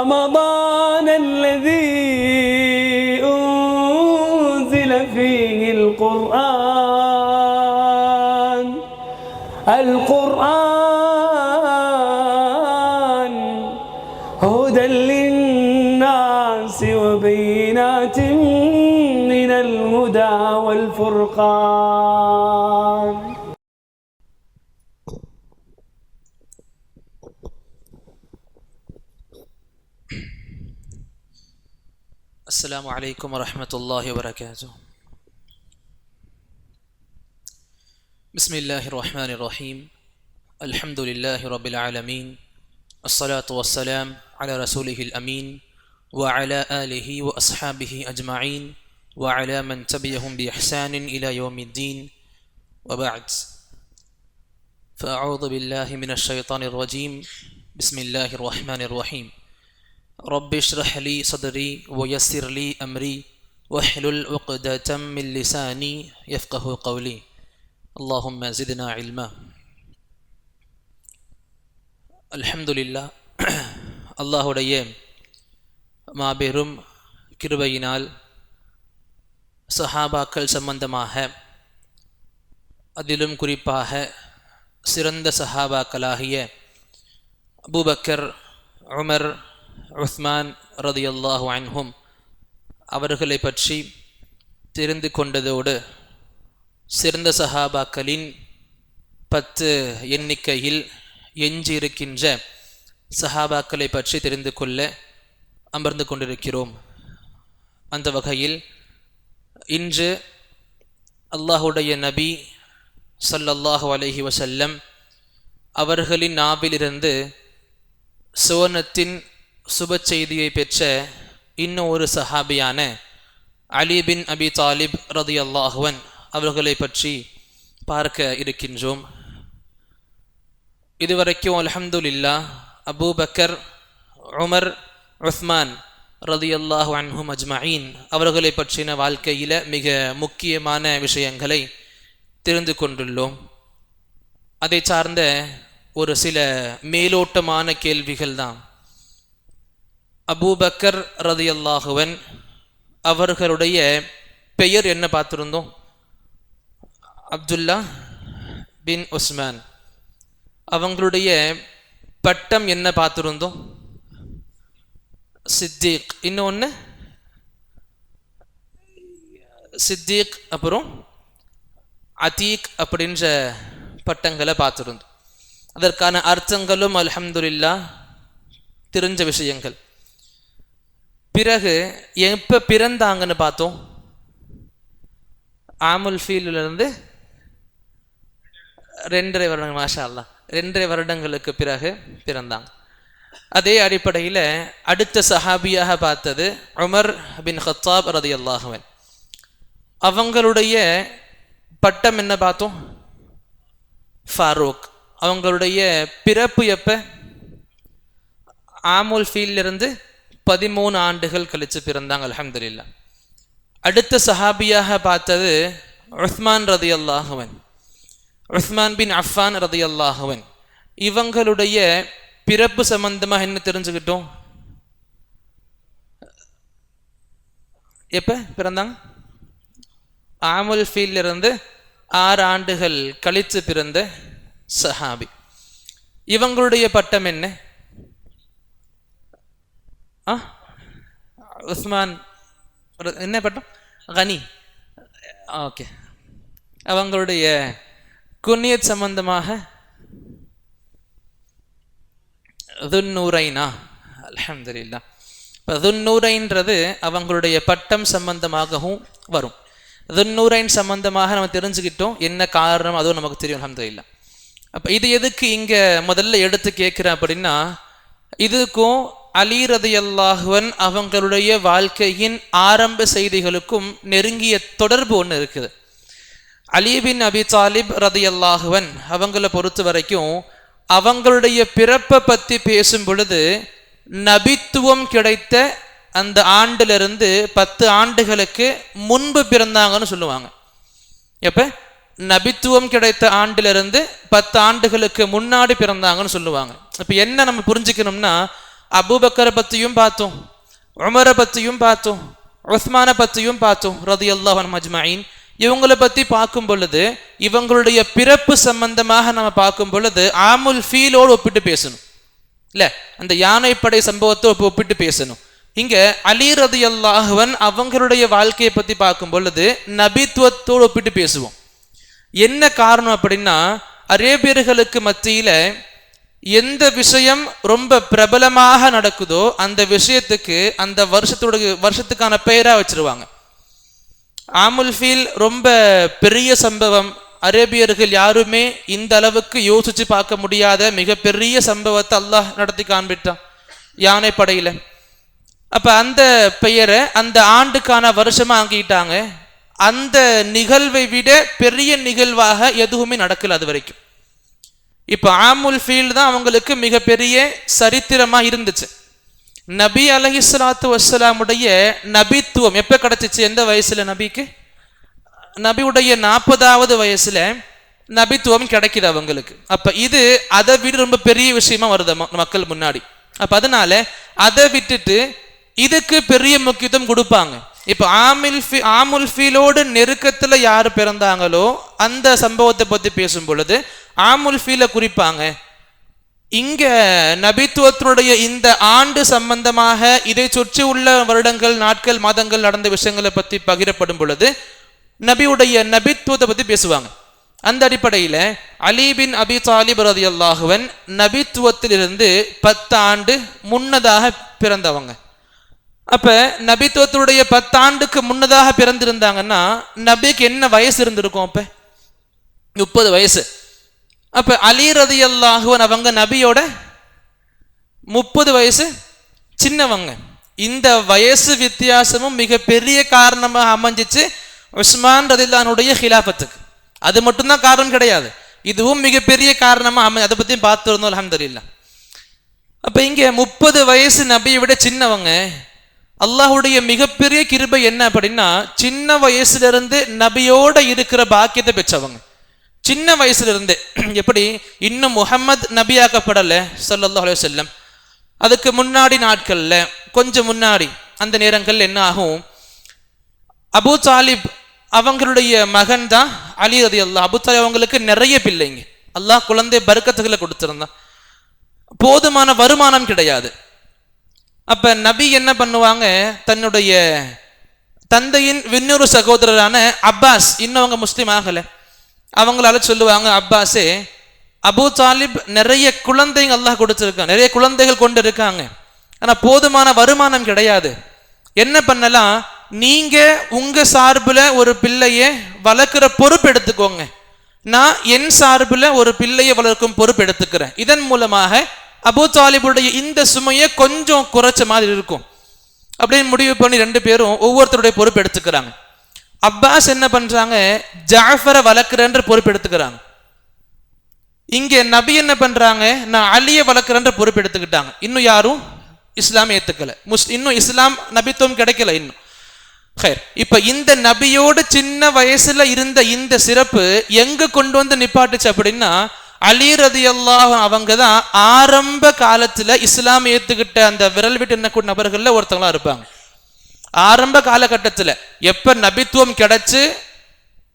رمضان الذي أنزل فيه القرآن هدى للناس وبينات من الهدى والفرقان. السلام عليكم ورحمة الله وبركاته. بسم الله الرحمن الرحيم. الحمد لله رب العالمين، الصلاة والسلام على رسوله الأمين وعلى آله وأصحابه أجمعين وعلى من تبعهم بإحسان إلى يوم الدين، وبعد، فأعوذ بالله من الشيطان الرجيم. بسم الله الرحمن الرحيم. رب اشرح لي صدري ويسر لي أمري واحلل عقدة من لساني يفقه قولي. اللهم زدنا علما. அல்ஹம்துலில்லாஹ், அல்லாஹுடைய மாபெரும் கிருபையினால் சஹாபாக்கள் சம்பந்தமாக, அதிலும் குறிப்பாக சிறந்த சஹாபாக்களாகிய அபூபக்கர், உமர், உஸ்மான் ரதியல்லாஹு அன்ஹும் அவர்களை பற்றி தெரிந்து கொண்டதோடு, சிறந்த சஹாபாக்களின் 10 எண்ணிக்கையில் எஞ்சியிருக்கின்ற சஹாபாக்களை பற்றி தெரிந்து கொள்ள அமர்ந்து கொண்டிருக்கிறோம். அந்த வகையில் இன்று அல்லாஹுடைய நபி ஸல்லல்லாஹு அலைஹி வஸல்லம் அவர்களின் நாவிலிருந்து சுவனத்தின் சுப செய்தியை பெற்ற இன்னும் ஒரு சஹாபியான அலி பின் அபி தாலிப் ரதியல்லாஹு அன்ஹு அவர்களை பற்றி பார்க்க இருக்கின்றோம். இதுவரைக்கும் அல்ஹம்துலில்லாஹ் அபூபக்கர், உமர், உஸ்மான் ரதியல்லாஹு அன்ஹும் அஜ்மஈன் அவர்களை பற்றின வாழ்க்கையில் மிக முக்கியமான விஷயங்களை தெரிந்து கொண்டுள்ளோம். அதை சார்ந்த ஒரு சில மேலோட்டமான கேள்விகள் தான். அபூபக்கர் ரதியல்லாஹு அன்ஹு அவர்களுடைய பெயர் என்ன பார்த்துருந்தோம்? அப்துல்லா பின் உஸ்மான். அவங்களுடைய பட்டம் என்ன பார்த்துருந்தோம்? சித்திக். இன்னொன்று சித்திக், அப்புறம் அதீக் அப்படின்ற பட்டங்களை பார்த்துருந்தோம். அதற்கான அர்த்தங்களும் அல்ஹம்துலில்லாஹ் தெரிஞ்ச விஷயங்கள். பிறகு எப்போ பிறந்தாங்கன்னு பார்த்தோம்? ஆமுல் ஃபீலிருந்து 2.5 வருடங்கள், மாஷா அல்லாஹ், 2.5 வருடங்களுக்கு பிறகு பிறந்தாங்க. அதே அடிப்படையில் அடுத்த சஹாபியாக பார்த்தது உமர் பின் ஹத்தாப் ரதியல்லாஹு அன்ஹு. அவங்களுடைய பட்டம் என்ன பார்த்தோம்? ஃபாரூக். அவங்களுடைய பிறப்பு எப்போ? ஆமுல் ஃபீலிருந்து 13 ஆண்டுகள் கழித்து பிறந்தாங்க. அல்ஹம்துலில்லாஹ். அடுத்த சஹாபியாக பார்த்தது உஸ்மான் ரதியல்லாஹு அன்ஹு, உஸ்மான் பின் அஃபான் ரதியல்லாஹு அன்ஹு. இவங்களுடைய பிறப்பு சம்பந்தமாக என்ன தெரிஞ்சுக்கிட்டோம்? எப்ப பிறந்தாங்க? ஆமுல் ஃபீலிருந்து 6 ஆண்டுகள் கழித்து பிறந்த சஹாபி. இவங்களுடைய பட்டம் என்ன? உஸ்மான் என்ன பட்டம்? கனி. ஓகே. அவங்களுடைய குன்னியத் சம்பந்தமாக துன்னூரைனா. அல்ஹம்துலில்லாஹ். இப்போ துன்னூரைன்றது அவங்களுடைய பட்டம் சம்பந்தமாகவும் வரும். துன்னூரைன் சம்பந்தமாக நம்ம தெரிஞ்சுக்கிட்டோம், என்ன காரணம் அதுவும் நமக்கு தெரியும். அல்ஹம்துலில்லாஹ். அப்போ இது எதுக்கு இங்கே முதல்ல எடுத்து கேட்குறேன் அப்படின்னா, இதுக்கும் அலி ரதியல்லாஹு அன்ஹு அவங்களுடைய வாழ்க்கையின் ஆரம்ப செய்திகளுக்கும் நெருங்கிய தொடர்பு ஒன்று இருக்குது. அலி பின் அபி தாலிப் ரதியல்லாஹு அன்ஹு அவங்கள பொறுத்த வரைக்கும் அவங்களுடைய பிறப்பை பற்றி பேசும் பொழுது நபித்துவம் கிடைத்த அந்த ஆண்டிலிருந்து 10 ஆண்டுகளுக்கு முன்பு பிறந்தாங்கன்னு சொல்லுவாங்க. எப்ப? நபித்துவம் கிடைத்த ஆண்டிலிருந்து 10 ஆண்டுகளுக்கு முன்னாடி பிறந்தாங்கன்னு சொல்லுவாங்க. இப்போ என்ன நம்ம புரிஞ்சுக்கணும்னா, அபூபக்கரை பற்றியும் பார்த்தோம், உமரை பற்றியும் பார்த்தோம், உஸ்மானை பற்றியும் பார்த்தோம் ரலியல்லாஹு அன்ஹும் அஜ்மஈன். இவங்களை பற்றி பார்க்கும் பொழுது இவங்களுடைய பிறப்பு சம்பந்தமாக நம்ம பார்க்கும் பொழுது ஆமுல் ஃபீலோடு ஒப்பிட்டு பேசணும் இல்லை, அந்த யானைப்படை சம்பவத்தை ஒப்பிட்டு பேசணும். இங்க அலி ரலியல்லாஹு அன்ஹு அவங்களுடைய வாழ்க்கையை பற்றி பார்க்கும் பொழுது நபித்துவத்தோடு ஒப்பிட்டு பேசுவோம். என்ன காரணம் அப்படின்னா, அரேபியர்களுக்கு மத்தியில எந்த விஷயம் ரொம்ப பிரபலமாக நடக்குதோ அந்த விஷயத்துக்கு அந்த வருஷத்துக்கான பெயரா வச்சிருவாங்க. ஆமுல் ஃபீல் ரொம்ப பெரிய சம்பவம், அரேபியர்கள் யாருமே இந்த அளவுக்கு யோசிச்சு பார்க்க முடியாத மிகப்பெரிய சம்பவத்தை அல்லாஹ் நடத்தி காண்பிட்டான் யானை படையில. அப்ப அந்த பெயரை அந்த ஆண்டுக்கான வருஷமா ஆக்கிட்டாங்க. அந்த நிகழ்வை விட பெரிய நிகழ்வாக எதுவுமே நடக்கல அது வரைக்கும். இப்ப ஆமுல் ஃபீல் தான் அவங்களுக்கு மிகப்பெரிய சரித்திரமா இருந்துச்சு. நபி அலைஹிஸ்ஸலாத்து வஸ்ஸலாமுடைய நபித்துவம் எப்ப கிடைச்சிச்சு? எந்த வயசுல நபிக்கு? நபியுடைய 40வது வயசுல நபித்துவம் கிடைக்குது அவங்களுக்கு. அப்ப இது அதை விட ரொம்ப பெரிய விஷயமா வருது மக்கள் முன்னாடி. அப்ப அதனால அதை விட்டுட்டு இதுக்கு பெரிய முக்கியத்துவம் கொடுப்பாங்க. இப்ப ஆமுல் ஃபீலோடு நெருக்கத்துல யாரு பிறந்தாங்களோ அந்த சம்பவத்தை பத்தி பேசும் பொழுது ஆமுல் ஃபீல குறிப்பாங்க. இங்க நபித்துவத்தினுடைய இந்த ஆண்டு சம்பந்தமாக இதை சுற்றி உள்ள வருடங்கள், நாட்கள், மாதங்கள் நடந்த விஷயங்களை பத்தி பகிரப்படும் பொழுது நபியுடைய நபித்துவத்தை பத்தி பேசுவாங்க. அந்த அடிப்படையில அலி பின் அபி தாலிப் ரலியல்லாஹு அன்ஹு நபித்துவத்திலிருந்து 10 ஆண்டு முன்னதாக பிறந்தவங்க. அப்ப நபித்துவத்தினுடைய 10 ஆண்டுக்கு முன்னதாக பிறந்திருந்தாங்கன்னா நபிக்கு என்ன வயசு இருந்திருக்கும்? அப்ப 30 வயசு. அப்ப அலி ரலியல்லாஹு அன்ஹு அவங்க நபியோட 30 வயசு சின்னவங்க. இந்த வயசு வித்தியாசமும் மிக பெரிய காரணமாக அமைஞ்சிச்சு உஸ்மான் ரலியல்லாஹு அன்ஹுடைய ஹிலாஃபத்துக்கு. அது மட்டும்தான் காரணம் கிடையாது, இதுவும் மிகப்பெரிய காரணமா அதை பத்தியும் பார்த்துருந்தோம் அல்ஹம்துலில்லாஹ். அப்ப இங்க 30 வயசு நபியை விட சின்னவங்க. அல்லாஹுடைய மிகப்பெரிய கிருபை என்ன அப்படின்னா, சின்ன வயசுல இருந்து நபியோட இருக்கிற பாக்கியத்தை பெற்றவங்க. சின்ன வயசுல இருந்து, எப்படி இன்னும் முஹம்மது நபியாக்கப்படல ஸல்லல்லாஹு அலைஹி வஸல்லம், அதுக்கு முன்னாடி நாட்கள்ல கொஞ்சம் முன்னாடி அந்த நேரங்கள் என்ன ஆகும், அபூ தாலிப் அவங்களுடைய மகன் தான் அலி ரலியல்லாஹு. அபூ தாலிப் அவங்களுக்கு நிறைய பிள்ளைங்க, அல்லாஹ் குழந்தை பர்க்கத்துகளை கொடுத்திருந்தான், போதுமான வருமானம் கிடையாது. அப்ப நபி என்ன பண்ணுவாங்க, தன்னுடைய தந்தையின் இன்னொரு சகோதரரான அப்பாஸ், இன்னும் அவங்க முஸ்லீம் ஆகல, அவங்களால சொல்லுவாங்க, அப்பாஸே அபூ தாலிப் நிறைய குழந்தைங்க அல்லாஹ் கொடுத்துருக்காங்க, நிறைய குழந்தைகள் கொண்டு இருக்காங்க, ஆனா போதுமான வருமானம் கிடையாது. என்ன பண்ணலாம், நீங்க உங்க சார்புல ஒரு பிள்ளைய வளர்க்கிற பொறுப்பு எடுத்துக்கோங்க, நான் என் சார்புல ஒரு பிள்ளையை வளர்க்கும் பொறுப்பு எடுத்துக்கிறேன். இதன் மூலமாக அபூ தாலிபுடைய இந்த சுமையை கொஞ்சம் குறைச்ச மாதிரி இருக்கும் அப்படின்னு முடிவு பண்ணி 2 பேரும் ஒவ்வொருத்தருடைய பொறுப்பு எடுத்துக்கிறாங்க. அப்பாஸ் என்ன பண்றாங்க, ஜாஃபரை வளர்க்கிறன்ற பொறுப்பு எடுத்துக்கிறாங்க. இங்க நபி என்ன பண்றாங்க, நான் அலியை வளர்க்கிறன்ற பொறுப்பு எடுத்துக்கிட்டாங்க. இன்னும் யாரும் இஸ்லாம் ஏத்துக்கல, இன்னும் இஸ்லாம் நபித்துவம் கிடைக்கல இன்னும். இப்ப இந்த நபியோடு சின்ன வயசுல இருந்த இந்த சிறப்பு எங்க கொண்டு வந்து நிப்பாட்டுச்சு அப்படின்னா, அலி ரலியல்லாஹு அவங்க தான் ஆரம்ப காலத்துல இஸ்லாம் ஏத்துக்கிட்ட அந்த விரல் விட்டு எண்ணக்கூடிய நபர்கள்ல ஒருத்தவங்களா இருப்பாங்க. ஆரம்ப காலகட்டத்துல எப்ப நபித்துவம் கிடைச்சு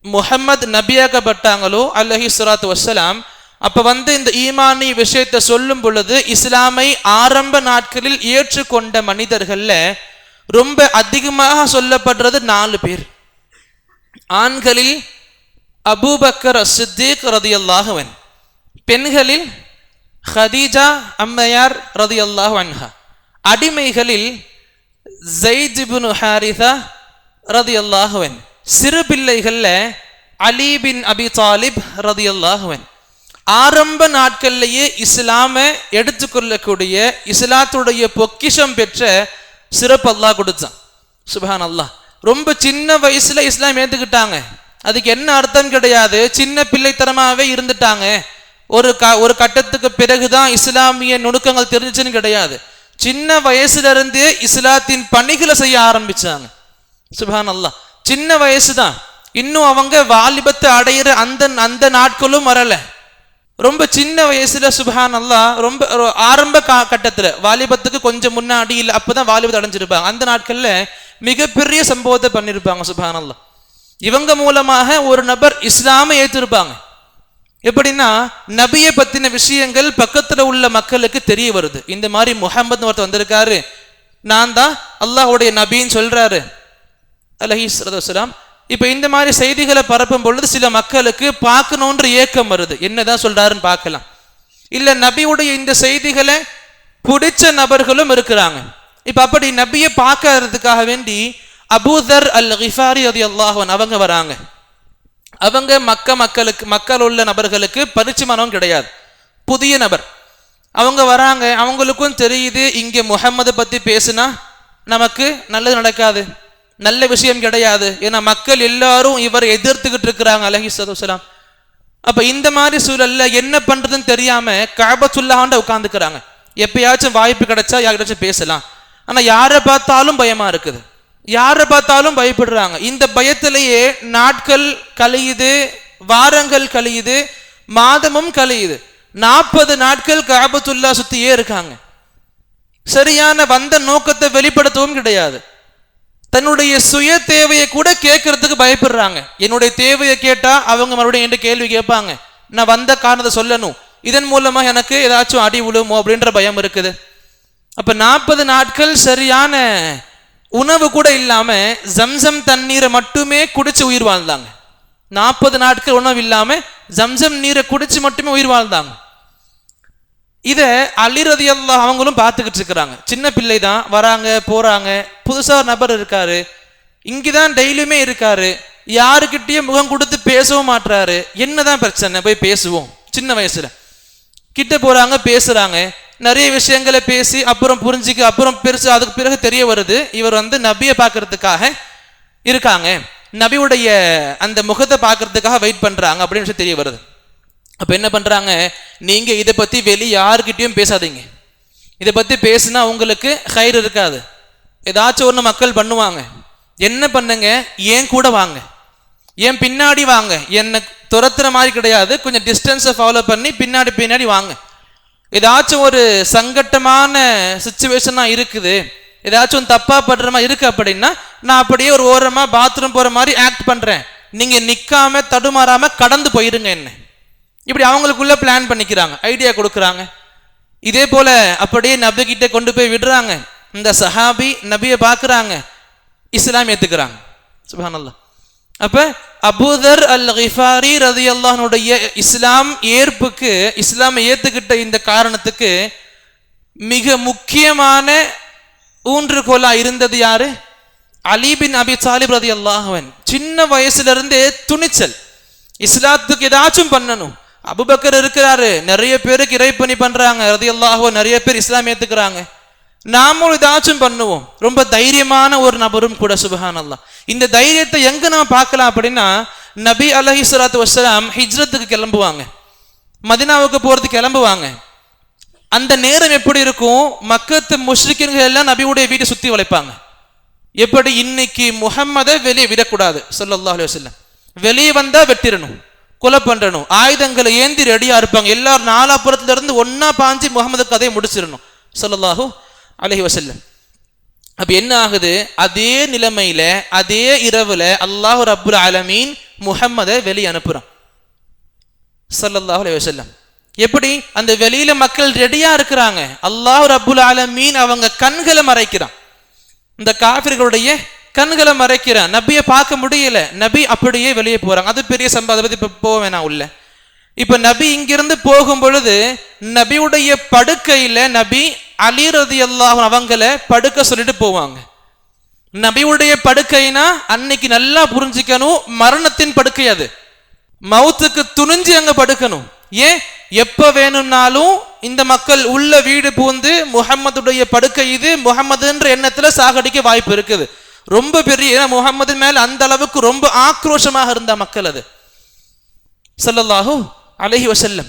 முஹம்மது நபியாக்கப்பட்டாங்களோ அலைஹிஸ்ஸலாத்து வஸ்ஸலாம், அப்ப இந்த ஈமானி விஷயத்தை சொல்லும் பொழுது இஸ்லாமை ஆரம்ப நாட்களில் ஏற்றுக்கொண்ட மனிதர்கள்ல ரொம்ப அதிகமாக சொல்லப்படுறது 4 பேர். ஆண்களில் அபூபக்கர் சித்திக் ரலியல்லாஹு அன்ஹு, பெண்களில் ஹதீஜா அம்மையார் ரலியல்லாஹு அன்ஹா, அடிமைகளில் ஸைத் இப்னு ஹாரிஸா ரலியல்லாஹு அன்ஹு, சிறு பிள்ளைகள்ல அலி பின் அபி தாலிப் ரலியல்லாஹு அன்ஹு. ஆரம்ப நாட்கள்லேயே இஸ்லாமை எடுத்துக்கொள்ளக்கூடிய இஸ்லாத்துடைய பொக்கிஷம் பெற்ற சிறப்பு அல்லாஹ் கொடுத்தான். சுப்ஹான் அல்லாஹ். ரொம்ப சின்ன வயசுல இஸ்லாம் ஏத்துக்கிட்டாங்க. அதுக்கு என்ன அர்த்தம் கிடையாது, சின்ன பிள்ளைத்தனமாவே இருந்துட்டாங்க, ஒரு கட்டத்துக்கு பிறகுதான் இஸ்லாமிய நுணுக்கங்கள் தெரிஞ்சுன்னு கிடையாது. சின்ன வயசுல இருந்தே இஸ்லாத்தின் பணிகளை செய்ய ஆரம்பிச்சாங்க. சுப்ஹான் அல்லாஹ். சின்ன வயசு தான், இன்னும் அவங்க வாலிபத்தை அடையிற அந்த நாட்களும் வரல. ரொம்ப சின்ன வயசுல சுப்ஹான் அல்லாஹ், ரொம்ப ஆரம்ப கட்டத்துல வாலிபத்துக்கு கொஞ்சம் முன்னாடி இல்லை அப்பதான் வாலிபத்தை அடைஞ்சிருப்பாங்க. அந்த நாட்கள்ல மிகப்பெரிய சம்பவத்தை பண்ணிருப்பாங்க சுப்ஹான் அல்லாஹ். இவங்க மூலமாக ஒரு நபர் இஸ்லாமை ஏற்றிருப்பாங்க. எப்படின்னா, நபியை பத்தின விஷயங்கள் பக்கத்துல உள்ள மக்களுக்கு தெரிய வருது. இந்த மாதிரி முஹம்மது ஒருத்தர் வந்திருக்காரு, நான் தான் அல்லாஹ்வுடைய நபின்னு சொல்றாரு அலைஹிஸ்ஸலாத்து வஸ்ஸலாம். இப்ப இந்த மாதிரி செய்திகளை பரப்பும் பொழுது சில மக்களுக்கு பார்க்கணுன்ற ஏக்கம் வருது, என்னதான் சொல்றாருன்னு பார்க்கலாம். இல்ல நபியுடைய இந்த செய்திகளை பிடிச்ச நபர்களும் இருக்கிறாங்க. இப்ப அப்படி நபியை பார்க்கறதுக்காக வேண்டி அபூதர் அல் கிஃபாரி ரலியல்லாஹு அன்ஹு அவங்க வராங்க. அவங்க மக்கள் உள்ள நபர்களுக்கு பரிச்சயமானவங்க கிடையாது, புதிய நபர். அவங்க வராங்க, அவங்களுக்கும் தெரியுது இங்க முஹம்மதை பத்தி பேசுனா நமக்கு நல்லது நடக்காது, நல்ல விஷயம் கிடையாது. ஏன்னா மக்கள் எல்லாரும் இவரை எதிர்த்துக்கிட்டு இருக்கிறாங்க அலைஹிஸ்ஸலாத்து வஸ்ஸலாம். அப்ப இந்த மாதிரி சூழல்ல என்ன பண்றதுன்னு தெரியாம கஅபத்துல்லாஹ்ல உட்கார்ந்துக்கிறாங்க. எப்பயாச்சும் வாய்ப்பு கிடைச்சா யார்கிட்டச்சும் பேசலாம், ஆனா யாரை பார்த்தாலும் பயமா இருக்குது, யாரை பார்த்தாலும் பயப்படுறாங்க. இந்த பயத்திலேயே நாட்கள் கழியுது, வாரங்கள் கழியுது, மாதமும் கழியுது. 40 நாட்கள் கஅபத்துல்லாஹ் சுத்தியே இருக்காங்க. சரியான வந்த நோக்கத்தை வெளிப்படுத்தவும் கிடையாது. தன்னுடைய சுய தேவையை கூட கேட்கறதுக்கு பயப்படுறாங்க. என்னுடைய தேவையை கேட்டா அவங்க மறுபடியும் என்கிட்ட கேள்வி கேட்பாங்க, நான் வந்த காரணத்தை சொல்லணும், இதன் மூலமா எனக்கு ஏதாச்சும் அடி விழுமோ அப்படின்ற பயம் இருக்குது. அப்ப 40 நாட்கள் சரியான உணவு கூட இல்லாம ஜம்சம் தண்ணீரை மட்டுமே குடிச்சு உயிர் வாழ்ந்தாங்க. 40 நாட்கள் உணவு இல்லாம ஜம்சம் நீரை குடிச்சு மட்டுமே உயிர் வாழ்ந்தாங்க. இத அலி ரலியல்லாஹு அவங்களும் பார்த்துக்கிட்டு இருக்கிறாங்க. சின்ன பிள்ளை தான், வராங்க போறாங்க, புதுசா ஒரு நபர் இருக்காரு, இங்கதான் டெய்லியுமே இருக்காரு, யாருக்கிட்டயும் முகம் கொடுத்து பேசவும் மாட்டாரு, என்னதான் பிரச்சனை, போய் பேசுவோம். சின்ன வயசுல கிட்ட போறாங்க, பேசுறாங்க, நிறைய விஷயங்களை பேசி அப்புறம் புரிஞ்சுக்க, அப்புறம் பெருசு அதுக்கு பிறகு தெரிய வருது இவர் நபியை பார்க்கறதுக்காக இருக்காங்க, நபியுடைய அந்த முகத்தை பார்க்கறதுக்காக வெயிட் பண்றாங்க அப்படின்னு விஷயம் தெரிய வருது. அப்ப என்ன பண்றாங்க, நீங்க இதை பத்தி வெளியே யாருக்கிட்டையும் பேசாதீங்க, இதை பத்தி பேசுனா உங்களுக்கு ஹைர் இருக்காது, ஏதாச்சும் ஒன்று மக்கள் பண்ணுவாங்க, என்ன பண்ணுங்க, ஏன் கூட வாங்க, ஏன் பின்னாடி வாங்க, என்ன துரத்துற மாதிரி கிடையாது, கொஞ்சம் டிஸ்டன்ஸை ஃபாலோ பண்ணி பின்னாடி வாங்க. ஏதாச்சும் ஒரு சங்கட்டமான சிச்சுவேஷனா இருக்குது, ஏதாச்சும் தப்பா படுற மாதிரி இருக்கு அப்படின்னா நான் அப்படியே ஒரு ஓரமா பாத்ரூம் போற மாதிரி ஆக்ட் பண்றேன், நீங்க நிக்காம தடுமாறாம கடந்து போயிருங்க என்ன. இப்படி அவங்களுக்குள்ள பிளான் பண்ணிக்கிறாங்க, ஐடியா கொடுக்குறாங்க. இதே போல அப்படியே நபி கிட்ட கொண்டு போய் விடுறாங்க. இந்த சஹாபி நபியை பார்க்குறாங்க, இஸ்லாம் ஏத்துக்கிறாங்க. சுப்ஹானல்லாஹ். அப்ப அபூதர் அல் கிஃபாரி ரலியல்லாஹு அன்ஹுடைய இஸ்லாம் ஏற்புக்கு, இஸ்லாமை ஏத்துக்கிட்ட இந்த காரணத்துக்கு மிக முக்கியமான ஊன்றுகோலா இருந்தது யாரு? அலி பின் அபி தாலிப் ரலியல்லாஹு அன்ஹு. சின்ன வயசுல இருந்தே துணிச்சல், இஸ்லாத்துக்கு ஏதாச்சும் பண்ணணும். அபூபக்கர் இருக்கிறாரு, நிறைய பேருக்கு இறைப்பணி பண்றாங்க ரலியல்லாஹு அன்ஹு, நிறைய பேர் இஸ்லாம் ஏத்துக்கிறாங்க, நாமும் ஏதாச்சும் பண்ணுவோம். ரொம்ப தைரியமான ஒரு நபரும் கூட சுப்ஹானல்லாஹ். இந்த தைரியத்தை எங்க நாம் பார்க்கலாம் அப்படின்னா, நபி அலைஹிஸ்ஸலாத்து வஸ்ஸலாம் ஹிஜ்ரத்துக்கு கிளம்புவாங்க, மதீனாவுக்கு போறதுக்கு கிளம்புவாங்க. அந்த நேரம் எப்படி இருக்கும், மக்கத்து முஷ்ரிக்கீன்கள் எல்லாம் நபியுடைய வீட்டை சுத்தி வளைப்பாங்க. எப்படி இன்னைக்கு முஹம்மதை வெளியே விடக்கூடாது ஸல்லல்லாஹு அலைஹி வஸல்லம், வெளியே வந்தா வெட்டிடணும், கொலை பண்றணும், ஆயுதங்களை ஏந்தி ரெடியா இருப்பாங்க. எல்லாரும் நாலாபுரத்துல இருந்து ஒன்னா பாஞ்சு முகமது கதையை முடிச்சிடணும் ஸல்லல்லாஹு அலைஹி வஸல்லம். அப்ப என்ன ஆகுது, அதே நிலைமையில அதே இரவுல அல்லாஹ் ரப்புல் ஆலமீன் முஹம்மதை வெளியே அனுப்புறான் ஸல்லல்லாஹு அலைஹி வஸல்லம். எப்படி அந்த வெளியில மக்கள் ரெடியா இருக்கிறாங்க, அல்லாஹ் ரப்புல் ஆலமீன் அவங்க கண்களை மறைக்கிறான், இந்த காஃபிர்களுடைய கண்களை மறைக்கிறான், நபியை பார்க்க முடியல, நபி அப்படியே வெளியே போறாங்க. அது பெரிய சம்பவம், அதை பத்தி இப்ப போக வேணாம் உள்ள. இப்ப நபி இங்கிருந்து போகும் பொழுது நபியுடைய படுக்கையில நபி அலி ரலியல்லாஹு அன்ஹு அவங்கள படுக்க சொல்லிட்டு போவாங்க. நபியுடைய படுக்கைனா அன்னைக்கு நல்லா புரிஞ்சுக்கணும், மரணத்தின் படுக்கை அது, மவுத்துக்கு துணிஞ்சு அங்க படுக்கணும். ஏன், எப்ப வேணும்னாலும் இந்த மக்கள் உள்ள வீடு பூந்து முஹம்மதுடைய படுக்கை இது, முஹம்மதுன்ற எண்ணத்துல சாகடிக்க வாய்ப்பு இருக்குது. ரொம்ப பெரிய, முஹம்மது மேல அந்த அளவுக்கு ரொம்ப ஆக்ரோஷமாக இருந்த மக்கள் அது ஸல்லல்லாஹு அலைஹி வஸல்லம்.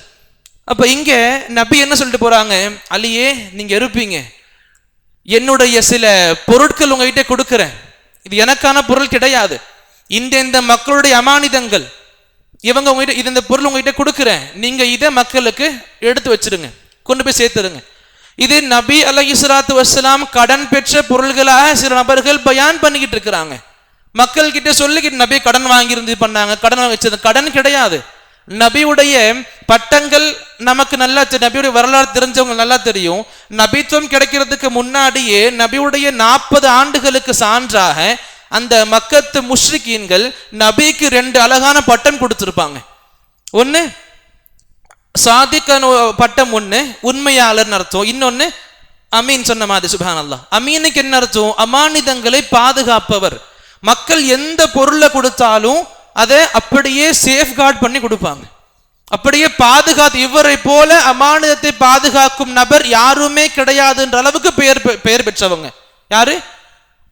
அப்ப இங்க நபி என்ன சொல்லிட்டு போறாங்க, அலியே நீங்க இருப்பீங்க, என்னுடைய சில பொருட்கள் உங்ககிட்ட கொடுக்கிறேன், இது எனக்கான பொருள் கிடையாது, இந்த மக்களுடைய அமானிதங்கள், இவங்க உங்ககிட்ட இது இந்த பொருள் உங்ககிட்ட கொடுக்குறேன், நீங்க இதை மக்களுக்கு எடுத்து வச்சிருங்க, கொண்டு போய் சேர்த்துருங்க. இது நபி அலைஹிஸ்ஸலாத்து வஸ்ஸலாம் கடன் பெற்ற பொருள்களாக சில நபர்கள் பயான் பண்ணிக்கிட்டு இருக்கிறாங்க. மக்கள் கிட்ட சொல்லிக்கிட்டு நபி கடன் வாங்கியிருந்து பண்ணாங்க, கடன் வச்சது கடன் கிடையாது. நபியுடைய பட்டங்கள் நமக்கு நல்லா நபியுடைய வரலாறு தெரிஞ்சவங்க நல்லா தெரியும். நபித்துவம் கிடைக்கிறதுக்கு முன்னாடியே நபியுடைய 40 ஆண்டுகளுக்கு சான்றாக அந்த மக்கத்து முஷ்ரிக்கீன்கள் நபிக்கு 2 அழகான பட்டம் கொடுத்திருப்பாங்க. ஒன்னு சாதிக் பட்டம், ஒன்னு உண்மையாளர் அர்த்தம், இன்னொன்னு அமீன். சொன்ன மாதிரி சுப்ஹானல்லாஹ், அமீனுக்கு என்ன அர்த்தம்? அமானிதங்களை பாதுகாப்பவர். மக்கள் எந்த பொருளை கொடுத்தாலும் அதை அப்படியே சேஃப்கார்ட் பண்ணி கொடுப்பாங்க, அப்படியே பாதுகாத்து. இவரை போல அமானிதத்தை பாதுகாக்கும் நபர் யாருமே கிடையாதுன்ற அளவுக்கு பெயர் பெற்றவங்க யாரு?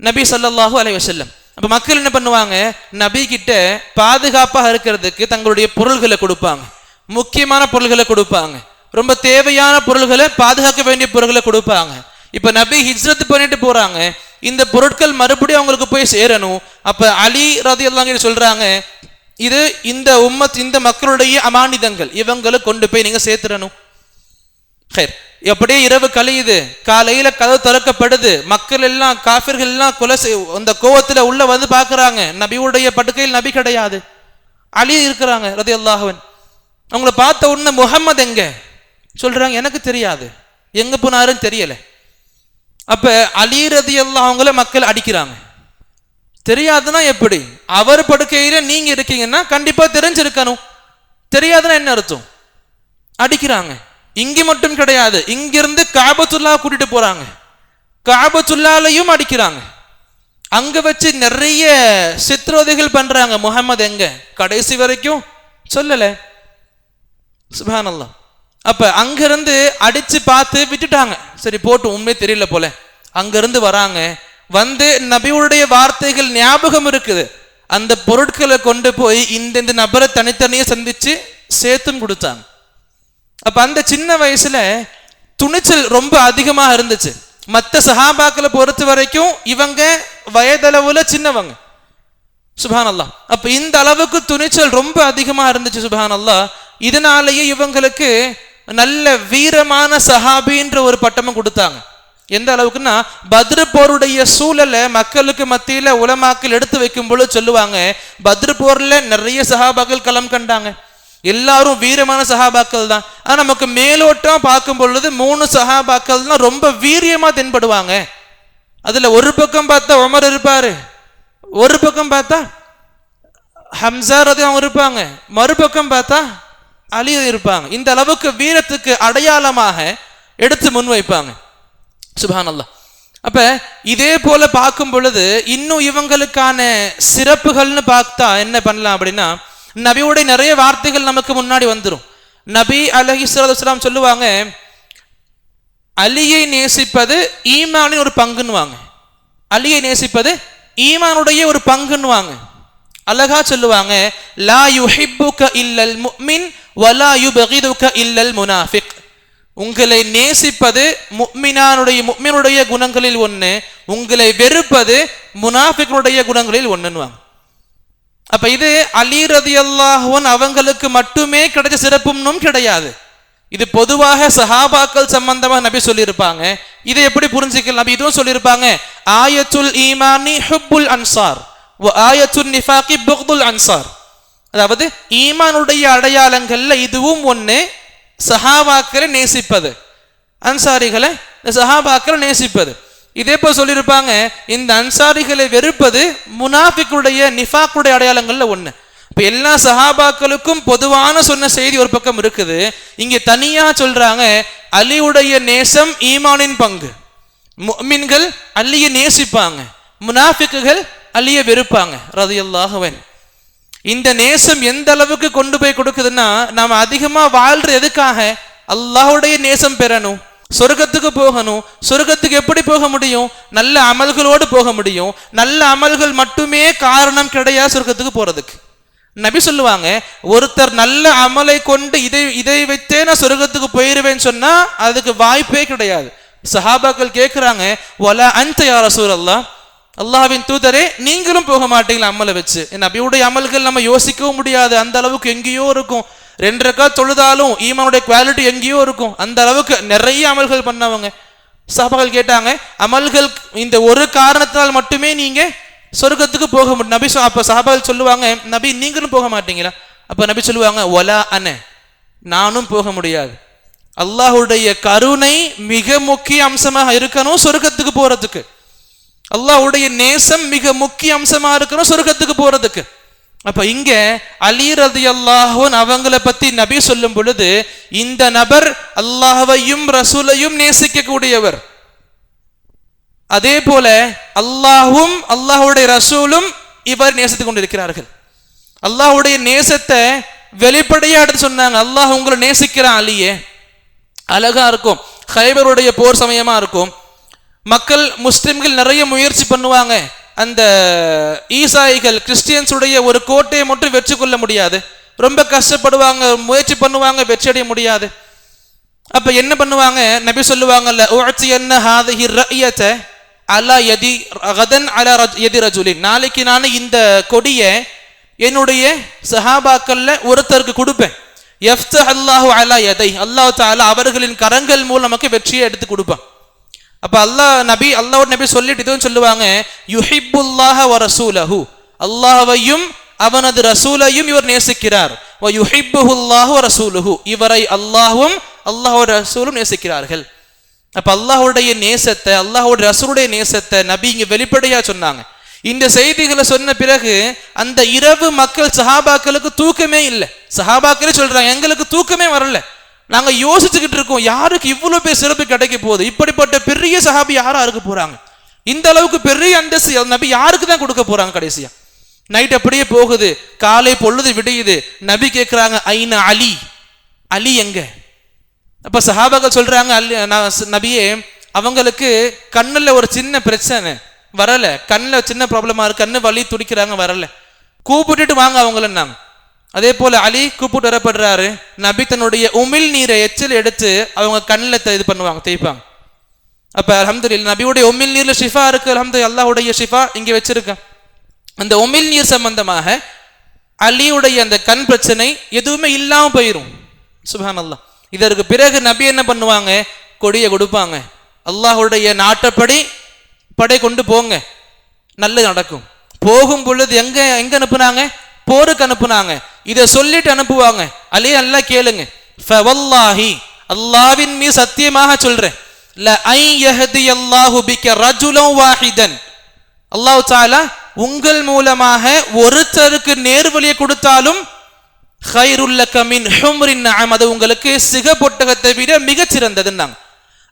நபி ஸல்லல்லாஹு அலைஹி வஸல்லம். அப்ப மக்கள் என்ன பண்ணுவாங்க? நபி கிட்ட பாதுகாப்பாக இருக்கிறதுக்கு தங்களுடைய பொருள்களை கொடுப்பாங்க, முக்கியமான பொருள்களை கொடுப்பாங்க, ரொம்ப தேவையான பொருள்களை, பாதுகாக்க வேண்டிய பொருள்களை கொடுப்பாங்க. இப்ப நபி ஹிஜ்ரத் பண்ணிட்டு போறாங்க, இந்த பொருட்கள் மறுபடியும் அவங்களுக்கு போய் சேரணும். அப்ப அலி ரலியல்லாஹு அன்ஹு சொல்றாங்க, இது இந்த உம்மத், இந்த மக்களுடைய அமானிதங்கள், இவங்களை கொண்டு போய் நீங்க சேர்த்துடணும். அப்படியே இரவு கழியுது, காலையில கதவு திறக்கப்படுது, மக்கள் எல்லாம் காஃபிர்கள் எல்லாம் அந்த கோவத்துல உள்ள வந்து பாக்குறாங்க, நபியுடைய படுக்கையில் நபி கிடையாது, அலி இருக்கிறாங்க ரலியல்லாஹு அன்ஹு. அவங்கள பார்த்த உடனே முஹம்மது எங்க? சொல்றாங்க எனக்கு தெரியாது, எங்க போனாருன்னு தெரியல. அப்ப அலி ரலியல்லாஹு அவங்கள மக்கள் அடிக்கிறாங்க. தெரியாதுன்னா எப்படி? அவர் படுக்கையில நீங்க இருக்கீங்கன்னா கண்டிப்பா தெரிஞ்சிருக்கணும். தெரியாதுன்னா என்ன அர்த்தம்? அடிக்கிறாங்க. இங்க மட்டும் கிடையாது, இங்கிருந்து காபத்துல்லா கூட்டிட்டு போறாங்க, காபத்துல்லாலையும் அடிக்கிறாங்க. அங்க வச்சு நிறைய சித்திரவதைகள் பண்றாங்க. முஹம்மது எங்க? கடைசி வரைக்கும் சொல்லல. சுப்ஹானல்லாஹ். அப்ப அங்கிருந்து அடிச்சு பார்த்து விட்டுட்டாங்க. சரி போட்டு, உண்மை தெரியல போல. அங்கிருந்து வராங்க, வந்து நபியுடைய வார்த்தைகள் ஞாபகம் இருக்குது, அந்த பொருட்களை கொண்டு போய் இந்த நபரை தனித்தனியே சந்திச்சு சேர்த்தும் கொடுத்தாங்க. அப்ப அந்த சின்ன வயசுல துணிச்சல் ரொம்ப அதிகமா இருந்துச்சு. மற்ற சஹாபாக்களை பொறுத்த வரைக்கும் இவங்க வயதளவுல சின்னவங்க. சுப்ஹானல்லாஹ். அப்ப இந்த அளவுக்கு துணிச்சல் ரொம்ப அதிகமா இருந்துச்சு. சுப்ஹானல்லாஹ். இதனாலேயே இவங்களுக்கு நல்ல வீரமான சஹாபின்ற ஒரு பட்டமும் கொடுத்தாங்க. எந்த அளவுக்குன்னா, பத்ரு போருடைய சூழலை மக்களுக்கு மத்தியில உலமாக்கள் எடுத்து வைக்கும் பொழுது சொல்லுவாங்க, பத்ரு போர்ல நிறைய சஹாபாக்கள் களம் கண்டாங்க, எல்லாரும் வீரமான சஹாபாக்கள் தான். ஆனா நமக்கு மேலோட்டம் பார்க்கும் பொழுது 3 சஹாபாக்கள் தான் ரொம்ப வீரியமா தென்படுவாங்க. அதுல ஒரு பக்கம் பார்த்தா உமர் இருப்பாரு, ஒரு பக்கம் பார்த்தா ஹம்சா ரலியல்லாஹு இருப்பாங்க, மறுபக்கம் பார்த்தா அலி இருப்பாங்க. இந்த அளவுக்கு வீரத்துக்கு அடையாளமாக எடுத்து முன்வைப்பாங்க. சுப்ஹானல்லாஹ். அப்ப இதே போல பார்க்கும் பொழுது இன்னும் இவங்களுக்கான சிறப்புகள்னு பார்த்தா என்ன பண்ணலாம் அப்படின்னா, நபியுடைய நிறைய வார்த்தைகள் நமக்கு முன்னாடி வந்துடும். நபி அலைஹிஸ்ஸலாத்து வஸ்ஸலாம் சொல்லுவாங்க, அலியை நேசிப்பது ஈமானின் ஒரு பங்குன்னுவாங்க. அலியை நேசிப்பது ஈமானுடைய ஒரு பங்குன்னுவாங்க. அழகா சொல்லுவாங்க, லா யுஹிப்புக இல்லல் முஃமின் வலா யுபகிதுக இல்லல் முனாஃபிக். உங்களை நேசிப்பது முஃமினுடைய குணங்களில் ஒன்று, உங்களை வெறுப்பது முனாஃபிக்குடைய குணங்களில் ஒன்றுன்னுவாங்க. அப்ப இது அலி ரலியல்லாஹு அன்ஹு அவங்களுக்கு மட்டுமே கிடைச்ச சிறப்பும் கிடையாது, இது பொதுவாக சஹாபாக்கள் சம்பந்தமா நபி சொல்லியிருப்பாங்க. இதை எப்படி புரிஞ்சுக்கலாம்? நபி இதுவும் சொல்லியிருப்பாங்க, ஆயத்துல் ஈமானி ஹுப்புல் அன்சார் வ ஆயத்துல் நிஃபாகி புக்துல் அன்சார். அதாவது ஈமானுடைய அடையாளங்கள்ல இதுவும் ஒன்று, சஹாபாக்களை நேசிப்பது, அன்சாரிகளை சஹாபாக்களை நேசிப்பது. இதே போல் சொல்லியிருப்பாங்க, இந்த அன்சாரிகளை வெறுப்பது முனாஃபிக்குடைய நிஃபாக்குடைய அடையாளங்கள்ல ஒண்ணு. இப்ப எல்லா சஹாபாக்களுக்கும் பொதுவான சொன்ன செய்தி ஒரு பக்கம் இருக்குது, இங்க தனியா சொல்றாங்க அலியுடைய நேசம் ஈமானின் பங்கு. முஃமின்கள் அலியை நேசிப்பாங்க, முனாஃபிக்குகள் அலியை வெறுப்பாங்க ரலியல்லாஹு அன்ஹு. இந்த நேசம் எந்த அளவுக்கு கொண்டு போய் கொடுக்குதுன்னா, நாம அதிகமா வாழ்ற எதுக்காக? அல்லாஹ்வுடைய நேசம் பெறணும், சொர்க்கத்துக்கு போகணும். சொர்க்கத்துக்கு எப்படி போக முடியும்? நல்ல அமல்களோடு போக முடியும். நல்ல அமல்கள் மட்டுமே காரணம் கிடையாது சொர்க்கத்துக்கு போறதுக்கு. நபி சொல்லுவாங்க, ஒருத்தர் நல்ல அமலை கொண்டு இதை வைத்தே நான் சொர்க்கத்துக்கு போயிருவேன்னு சொன்னா அதுக்கு வாய்ப்பே கிடையாது. சஹாபாக்கள் கேட்கிறாங்க, வலா அன்த யா ரசூலல்லாஹ், அல்லாஹ்வின் தூதரே நீங்களும் போக மாட்டீங்களா அமலை வச்சு? நபியுடைய அமல்கள் நம்ம யோசிக்கவும் முடியாது, அந்த அளவுக்கு எங்கேயோ இருக்கும். 2 ரக்காத் தொழுதாலும் ஈமானுடைய குவாலிட்டி எங்கேயோ இருக்கும். அந்த அளவுக்கு நிறைய அமல்கள் பண்ணவங்க. சஹாபாக்கள் கேட்டாங்க, அமல்கள் இந்த ஒரு காரணத்தால் மட்டுமே நீங்க சொர்க்கத்துக்கு போக முடியும் நபி? அப்ப சஹாபாக்கள் சொல்லுவாங்க, நபி நீங்களும் போக மாட்டீங்களா? அப்ப நபி சொல்லுவாங்க, வலா அன, நானும் போக முடியாது. அல்லாஹ்வுடைய கருணை மிக முக்கிய அம்சமாக இருக்கணும் சொர்க்கத்துக்கு போறதுக்கு. அல்லாஹ்வுடைய நேசம் மிக முக்கிய அம்சமா இருக்கணும் சொர்க்கத்துக்கு போறதுக்கு. அப்ப இங்க அலி ரலியல்லாஹு அன்ஹு அவங்கள பத்தி நபி சொல்லும் பொழுது, இந்த நபர் அல்லாஹ்வையும் ரசூலையும் நேசிக்க கூடியவர். அதே போல அல்லாஹ்வும் அல்லாஹ்வுடைய ரசூலும் இவர் நேசித்துக் கொண்டிருக்கிறார்கள். அல்லாஹ்வுடைய நேசத்தை வெளிப்படையா எடுத்து சொன்னாங்க. அல்லாஹ் உங்களை நேசிக்கிறான் அலியே. அழகா இருக்கும். ஹைபருடைய போர் சமயமா இருக்கும். மக்கள் முஸ்லிம்கள் நிறைய முயற்சி பண்ணுவாங்க. அந்த ஈசாயிகள் கிறிஸ்டியன்ஸுடைய ஒரு கோட்டையை மட்டும் வெற்றி கொள்ள முடியாது. ரொம்ப கஷ்டப்படுவாங்க, முயற்சி பண்ணுவாங்க, வெற்றி அடைய முடியாது. அப்ப என்ன பண்ணுவாங்க? நபி சொல்லுவாங்கல்ல, உஅத்தியன்ன ஹாதிஹி ரஅயத அலா யதி கதன் அலா யதி ரஜுலின், நாளைக்கு நான் இந்த கொடியை என்னுடைய சஹாபாக்கள்ல ஒருத்தருக்கு கொடுப்பேன். யஃப்தஹ் அல்லாஹு அலா யதை, அல்லாஹ் தஆலா அவர்களின் கரங்கள் மூலம் நமக்கு வெற்றியை எடுத்து கொடுப்பான். அப்ப அல்லாஹ்வோட நபி சொல்லிட்டு இதுவும் சொல்லுவாங்க, யுஹிப்புல்லாஹ வ ரசூலஹு, அல்லாஹ்வையும் அவனது ரசூலையும் இவர் நேசிக்கிறார். வ யுஹிப்புல்லாஹு வ ரசூலுஹு, இவரை அல்லாஹ்வும் அல்லாஹ்வோட ரசூலும் நேசிக்கிறார்கள். அப்ப அல்லாஹ்வுடைய நேசத்தை, அல்லாஹ்வோட ரசூலுடைய நேசத்தை நபி இங்க வெளிப்படையா சொன்னாங்க. இந்த செய்திகளை சொன்ன பிறகு அந்த இரவு மக்கள் சஹாபாக்களுக்கு தூக்கமே இல்லை. சஹாபாக்களே சொல்றாங்க, எங்களுக்கு தூக்கமே வரல, நாங்க யோசிச்சுக்கிட்டு இருக்கோம், யாருக்கு இவ்வளவு பேர் சிறப்பு கிடைக்க போகுது? இப்படிப்பட்ட பெரிய சஹாபி யாரா இருக்க போறாங்க? இந்த அளவுக்கு பெரிய அந்தஸ்து நபி யாருக்கு தான் கொடுக்க போறாங்க? கடைசியா நைட் அப்படியே போகுது, காலை பொழுது விடியுது, நபி கேட்கிறாங்க, ஐன அலி, அலி எங்க? அப்ப சஹாபாக்கள் சொல்றாங்க, நபியே அவங்களுக்கு கண்ணுல ஒரு சின்ன பிரச்சனை வரல, கண்ணுல சின்ன ப்ராப்ளமா இருக்கு, கண்ணு வலி துடிக்கிறாங்க, வரல, கூப்பிட்டுட்டு வாங்க அவங்கள. நாங்க அதே போல அலி கூப்பிட்டு வரப்படுறாரு. நபி தன்னுடைய உமிழ் நீரை எச்சில் எடுத்து அவங்க கண்ணில் இது பண்ணுவாங்க, தேய்ப்பாங்க. அப்ப அல்ஹம்துலில்லாஹ் நபியுடைய உமிழ் நீர்ல ஷிஃபா இருக்கு. அல்ஹம்துலில்லாஹ் அல்லாஹ்வுடைய ஷிஃபா இங்க வச்சிருக்கேன். அந்த உமிழ் நீர் சம்பந்தமாக அலியுடைய அந்த கண் பிரச்சனை எதுவுமே இல்லாம போயிரும். சுப்ஹானல்லாஹ். இதற்கு பிறகு நபி என்ன பண்ணுவாங்க? கொடியை கொடுப்பாங்க. அல்லாஹ்வுடைய நாட்டப்படி படை கொண்டு போங்க, நல்லது நடக்கும். போகும் பொழுது எங்க அனுப்புனாங்க? போருக்கு அனுப்புனாங்க. இதை சொல்லிட்டு அனுப்புவாங்க. அலி நல்லா கேளுங்க, ஃபவல்லாஹி, அல்லாஹ்வின் மீது சத்தியமாக சொல்றேன், ல ஐ யஹ்தியல்லாஹு பிக ரஜுலன் வாஹிதன், அல்லாஹ் தஆலா உங்கள் மூலமாக ஒருத்தருக்கு நேர்வழியை கொடுத்தாலும் கைருல் லக மின் ஹும்ரின் நஅம், அது உங்களுக்கு சிகப்பொட்டகத்தை விட மிகச் சிறந்ததுன்னாங்க.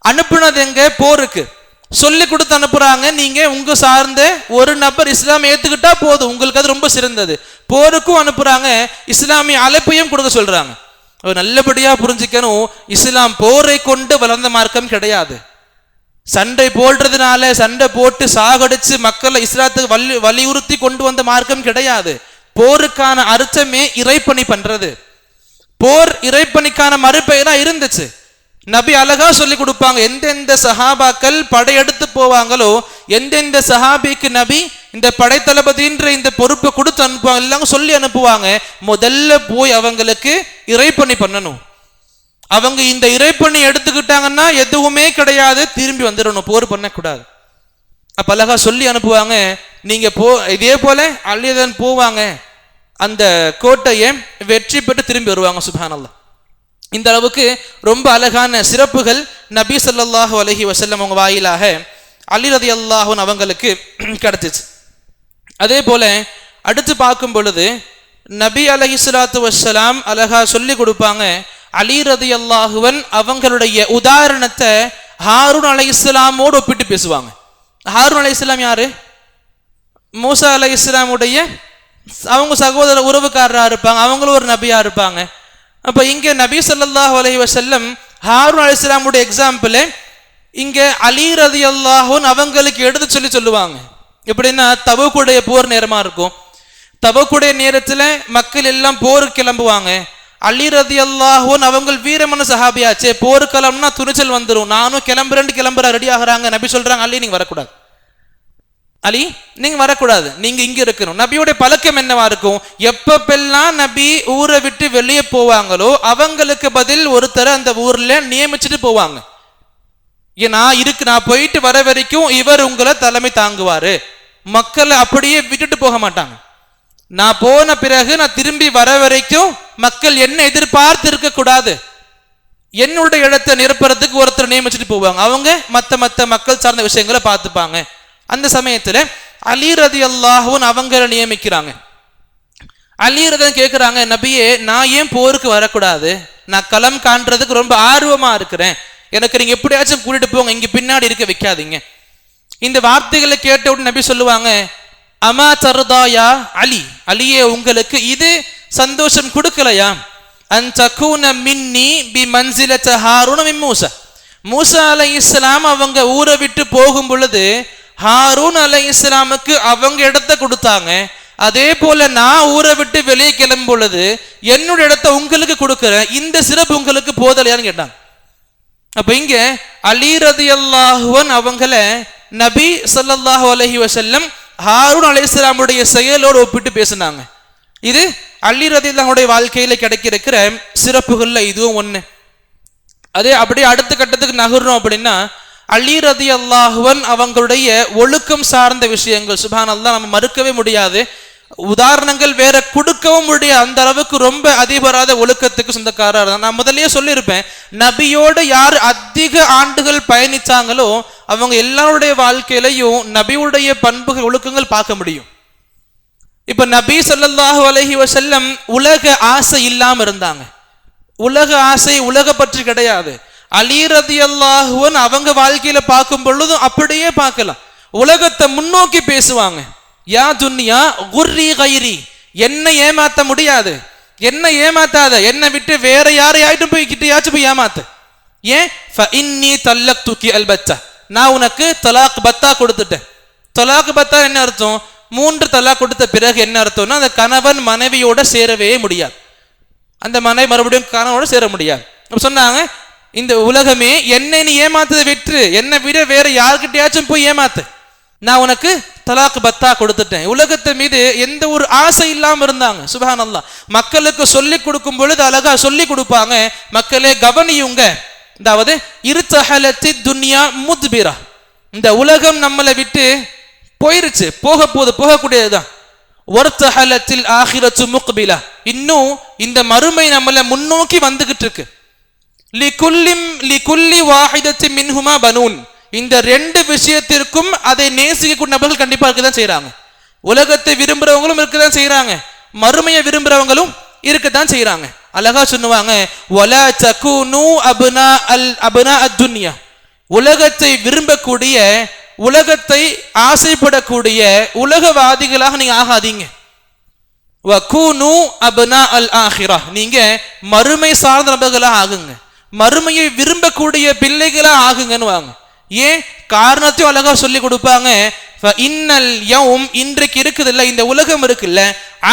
அனுப்புனது எங்க? போருக்கு. சொல்லி கொடுத்து அனுப்புறாங்க. நீங்க உங்க சார்ந்த ஒரு நபர் இஸ்லாம் ஏத்துக்கிட்டா போதும், உங்களுக்கு அது ரொம்ப சிறந்தது. போருக்கும் அனுப்புறாங்க, இஸ்லாமிய அழைப்பையும் கொடுக்க சொல்றாங்க. நல்லபடியா புரிஞ்சுக்கணும், இஸ்லாம் போரை கொண்டு வளர்ந்த மார்க்கம் கிடையாது. சண்டை போடுறதுனால, சண்டை போட்டு சாகடிச்சு மக்களை இஸ்லாத்துக்கு வலியுறுத்தி கொண்டு வந்த மார்க்கம் கிடையாது. போருக்கான அர்த்தமே இறைப்பணி பண்றது. போர் இறைப்பணிக்கான மறுபெயரா இருந்துச்சு. நபி அழகா சொல்லி கொடுப்பாங்க, எந்தெந்த சஹாபாக்கள் படையெடுத்து போவாங்களோ, எந்தெந்த சஹாபிக்கு நபி இந்த படைத்தளபதின்ற இந்த பொறுப்பை கொடுத்து அனுப்புவாங்க, எல்லாம் சொல்லி அனுப்புவாங்க. முதல்ல போய் அவங்களுக்கு இறைப்பணி பண்ணணும். அவங்க இந்த இறைப்பணி எடுத்துக்கிட்டாங்கன்னா எதுவுமே கிடையாது, திரும்பி வந்துடணும், போர் பண்ணக்கூடாது. அப்ப அழகா சொல்லி அனுப்புவாங்க. நீங்க இதே போல அலிதான் போவாங்க, அந்த கோட்டையை வெற்றி பெற்று திரும்பி வருவாங்க. சுப்ஹானல்லாஹ். இந்த அளவுக்கு ரொம்ப அழகான சிறப்புகள் நபி ஸல்லல்லாஹு அலைஹி வஸல்லம் அவங்க வாயிலாக அலி ரலியல்லாஹு அன்ஹு அவங்களுக்கு கிடைச்சிச்சு. அதே போல அடுத்து பார்க்கும் பொழுது நபி அலைஹிஸ்ஸலாத்து வஸ்ஸலாம் அழகா சொல்லி கொடுப்பாங்க. அலி ரலியல்லாஹு அன்ஹு அவங்களுடைய உதாரணத்தை ஹாரூன் அலைஹிஸ்ஸலாமோடு ஒப்பிட்டு பேசுவாங்க. ஹாரூன் அலைஹிஸ்ஸலாம் யாரு? மூசா அலைஹிஸ்ஸலாமுடைய அவங்க சகோதர உறவுக்காரரா இருப்பாங்க, அவங்களும் ஒரு நபியா இருப்பாங்க. அப்ப இங்க நபி ஸல்லல்லாஹு அலைஹி வஸல்லம் ஹாரூன் அலைஹிஸ்ஸலாமுடைய எக்ஸாம்பிள் இங்க அலி ரலியல்லாஹு அன்ஹு அவங்களுக்கு எடுத்து சொல்லுவாங்க. எப்படின்னா, தபூக்குடைய போர் நேரமா இருக்கும். தபூக்குடைய நேரத்துல மக்கள் எல்லாம் போருக்கு கிளம்புவாங்க. அலி ரலியல்லாஹு அன்ஹு அவங்க வீரமான சஹாபியாச்சே, போருக்கு கிளம்புனா துணிச்சல் வந்துடும். நானும் கிளம்புறேன்னு கிளம்புற ரெடி ஆகுறாங்க. நபி சொல்றாங்க, அலி நீங்க வரக்கூடாது, அலி நீங்க வரக்கூடாது, நீங்க இங்க இருக்கணும். நபியோட பழக்கம் என்னவா இருக்கும்? எப்பப்பெல்லாம் நபி ஊரை விட்டு வெளியே போவாங்களோ அவங்களுக்கு பதில் ஒருத்தரை அந்த ஊர்ல நியமிச்சுட்டு போவாங்க. நான் போயிட்டு வர வரைக்கும் இவர் உங்களை தலைமை தாங்குவாரு. மக்களை அப்படியே விட்டுட்டு போக மாட்டாங்க. நான் போன பிறகு நான் திரும்பி வர வரைக்கும் மக்கள் என்ன எதிர்பார்த்து இருக்க கூடாது, என்னுடைய இடத்தை நிரப்புறதுக்கு ஒருத்தர் நியமிச்சுட்டு போவாங்க. அவங்க மத்த மக்கள் சார்ந்த விஷயங்களை பார்த்துப்பாங்க. அந்த சமயத்துல அலி ரலியல்லாஹு அன்ஹு அவங்களை நியமிக்கிறாங்க. அலி ரலியல்லாஹு கேட்கிறாங்க, நபியே நான் ஏன் போருக்கு வரக்கூடாது? நான் களம் காண்றதுக்கு ரொம்ப ஆர்வமா இருக்கிறேன், எனக்கு நீங்க எப்படியாச்சும் கூட்டிட்டு போங்க, இங்க பின்னாடி இருக்க வைக்காதீங்க. இந்த வார்த்தைகளை கேட்ட உடனே நபி சொல்லுவாங்க, அமா தர்தாயா அலி, அலியே உங்களுக்கு இது சந்தோஷம் கொடுக்கலையா? அன் தகூன மின்னி பி மன்சிலத ஹாரூன மின் மூஸா. மூஸா அலைஹிஸ்ஸலாம் அவங்க ஊரை விட்டு போகும் பொழுது ஹாரூன் அலைஹிஸ்ஸலாமுக்கு அவங்க இடத்தை கொடுத்தாங்க. அதே போல நான் ஊரை விட்டு வெளியே கிளம்பும் பொழுது என்னோட இடத்தை உங்களுக்கு கொடுக்கிறேன், இந்த சிறப்பு உங்களுக்கு போதலையான்னு கேட்டாங்க. அப்ப இங்க அலி ரலியல்லாஹு அன்ஹு அவங்கள நபி ஸல்லல்லாஹு அலைஹி வஸல்லம் ஹாரூன் அலைஹிஸ்ஸலாமுடைய செயலோடு ஒப்பிட்டு பேசினாங்க. இது அலி ரலியல்லாஹு அன்ஹுடைய வாழ்க்கையில கிடைக்கிற சிறப்புகள்ல இதுவும் ஒண்ணு. அதே அப்படியே அடுத்த கட்டத்துக்கு நகர்றோம் அப்படின்னா அலி ரலியல்லாஹு அன்ஹு அவங்களுடைய ஒழுக்கம் சார்ந்த விஷயங்கள் சுப்ஹானல்லாஹ் நம்ம மறுக்கவே முடியாது. உதாரணங்கள் வேற கொடுக்கவும் முடியாது, அந்த அளவுக்கு ரொம்ப அதிபராத ஒழுக்கத்துக்கு சொந்தக்காரர். நான் முதல்லயே சொல்லியிருப்பேன், நபியோடு யார் அதிக ஆண்டுகள் பயணிச்சாங்களோ அவங்க எல்லாருடைய வாழ்க்கையிலையும் நபியுடைய பண்புகள் ஒழுக்கங்கள் பார்க்க முடியும். இப்ப நபி ஸல்லல்லாஹு அலைஹி வஸல்லம் உலக ஆசை இல்லாம இருந்தாங்க. உலக ஆசை உலக பற்றி கிடையாது. அலி ரலியல்லாஹு அன்ஹு அவங்க வாழ்க்கையில பார்க்கும் பொழுதும் அப்படியே பார்க்கலாம். உலகத்தை முன்னோக்கி பேசுவாங்க. யா துன்யா குர்ரி கைரி, என்னை ஏமாத்த முடியாது, என்னை ஏமாத்தாத, என்னை விட்டு வேற யாரையாயிட்டும் போய் கிட்டயாச்சும் போய் ஏமாத்து. ஏன்? ஃபஇன்னி தல்லக்துகி அல்பத்தா, நான் உனக்கு தலாக் பத்தா கொடுத்துட்டேன். தலாக் பத்தா என்ன அர்த்தம்? 3 தலாக் கொடுத்த பிறகு என்ன அர்த்தம்னா அந்த கணவன் மனைவியோட சேரவே முடியாது, அந்த மனைவி மறுபடியும் கணவனோட சேர முடியாது. சொன்னாங்க, இந்த உலகமே என்னை நீ ஏமாத்ததை விட்டு என்னை விட வேற யாருக்கிட்டையாச்சும் போய் ஏமாத்து, நான் உனக்கு தலாக் பத்தா கொடுத்துட்டேன். உலகத்தை மீது எந்த ஒரு ஆசை இல்லாம இருந்தாங்க. சுப்ஹானல்லாஹ். மக்களுக்கு சொல்லி கொடுக்கும் பொழுது அழகா சொல்லி கொடுப்பாங்க, மக்களே கவனியுங்க, அதாவது இருத்தஹலத்தி துன்யா முத்பிரா, இந்த உலகம் நம்மளை விட்டு போயிருச்சு, போகக்கூடியதுதான். வர்தஹலத்தில் ஆகிரத்து முக்பிலா, இன்னும் இந்த மறுமை நம்மளை முன்னோக்கி வந்துகிட்டு இருக்கு. லிகுல்லி வாஹிதத்தி மின்ஹுமா பனூன், இந்த 2 விஷயத்திற்கும் அதை நேசிக்கக்கூடிய நபர்கள் கண்டிப்பா இருக்கதான் செய்யறாங்க. உலகத்தை விரும்புறவங்களும் இருக்கதான் செய்யறாங்க, மறுமையை விரும்புறவங்களும் இருக்கத்தான் செய்யறாங்க. அழகா சொல்லுவாங்க, வலா தகுனு அப்னா அத்துன்யா, உலகத்தை விரும்பக்கூடிய உலகத்தை ஆசைப்படக்கூடிய உலகவாதிகளாக நீங்க ஆகாதீங்க. வகுனு அப்னா அல் ஆஹிரா, நீங்க மறுமை சார்ந்த நபர்களாக ஆகுங்க, மறுமையை விரும்பக்கூடிய பிள்ளைகளா ஆகுங்கன்னு வாங்க. ஏன்? காரணத்தையும் அழகா சொல்லி கொடுப்பாங்க. இன்னல் யௌம், இன்றைக்கு இருக்குதுல்ல, இந்த உலகம் இருக்குல்ல,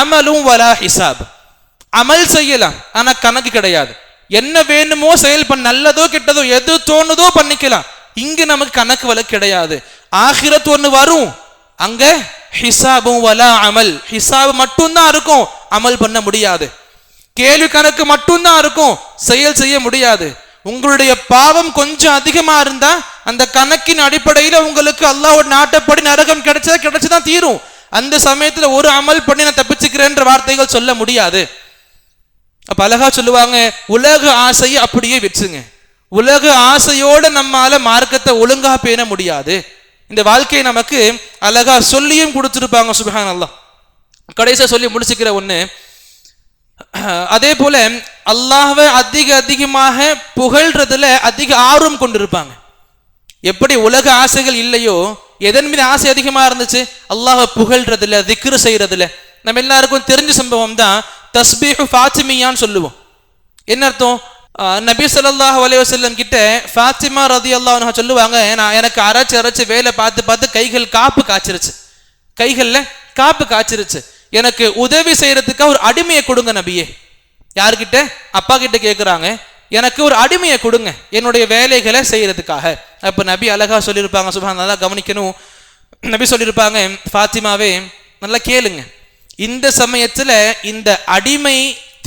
அமலும் வலா ஹிசாப், அமல் செய்யலாம் ஆனா கணக்கு கிடையாது. என்ன வேணுமோ செயல் பண்ண, நல்லதோ கெட்டதோ எது தோணுதோ பண்ணிக்கலாம். இங்க நமக்கு கணக்கு வழக்கு கிடையாது. ஆகிரத் ஒண்ணு வரும், அங்க ஹிசாபும் வலா அமல், ஹிசாப் மட்டும்தான் இருக்கும், அமல் பண்ண முடியாது. கேள்வி கணக்கு மட்டும்தான் இருக்கும், செயல் செய்ய முடியாது. உங்களுடைய பாவம் கொஞ்சம் அதிகமா இருந்தா அந்த கணக்கின் அடிப்படையில உங்களுக்கு அல்லாஹ்வோட நாட்டப்படி நரகம் கிடைச்சுதான் தீரும். அந்த சமயத்துல ஒரு அமல் பண்ணி நான் தப்பிச்சுக்கிறேன்ற வார்த்தைகள் சொல்ல முடியாது. அப்ப அழகா சொல்லுவாங்க, உலக ஆசையை அப்படியே வச்சுங்க, உலக ஆசையோட நம்மால மார்க்கத்தை ஒழுங்கா பேண முடியாது. இந்த வாழ்க்கையை நமக்கு அழகா சொல்லியும் கொடுத்துருப்பாங்க. சுப்ஹானல்லாஹ். கடைசியா சொல்லி முடிச்சுக்கிற ஒண்ணு, அதே போல அல்லாஹ்வை அதிகமாக புகழ்றதுல அதிக ஆர்வம் கொண்டிருப்பாங்க. எப்படி உலக ஆசைகள் இல்லையோ, எதன் மீது ஆசை அதிகமா இருந்துச்சு? அல்லாஹ்வை புகழ்றதுல, திக்ரு செய்யறதுல. நம்ம எல்லாருக்கும் தெரிஞ்ச சம்பவம் தான் தஸ்பீஹு ஃபாத்திமியான்னு சொல்லுவோம். என்ன அர்த்தம்? நபி ஸல்லல்லாஹு அலைஹி வஸல்லம் கிட்ட ஃபாத்திமா ரலியல்லாஹு அன்ஹா சொல்லுவாங்க, நான் எனக்கு அரைச்சு வேலை பார்த்து கைகள் காப்பு காய்ச்சிருச்சு, கைகள்ல காப்பு காய்ச்சிருச்சு, எனக்கு உதவி செய்யறதுக்காக ஒரு அடிமையை கொடுங்க நபியே. யாருக்கிட்ட? அப்பா கிட்ட கேட்குறாங்க, எனக்கு ஒரு அடிமையை கொடுங்க என்னுடைய வேலைகளை செய்யறதுக்காக. அப்ப நபி அழகா சொல்லியிருப்பாங்க. சுப்ஹானல்லாஹ். கவனிக்கணும், நபி சொல்லியிருப்பாங்க, ஃபாத்திமாவே நல்லா கேளுங்க, இந்த சமயத்துல இந்த அடிமை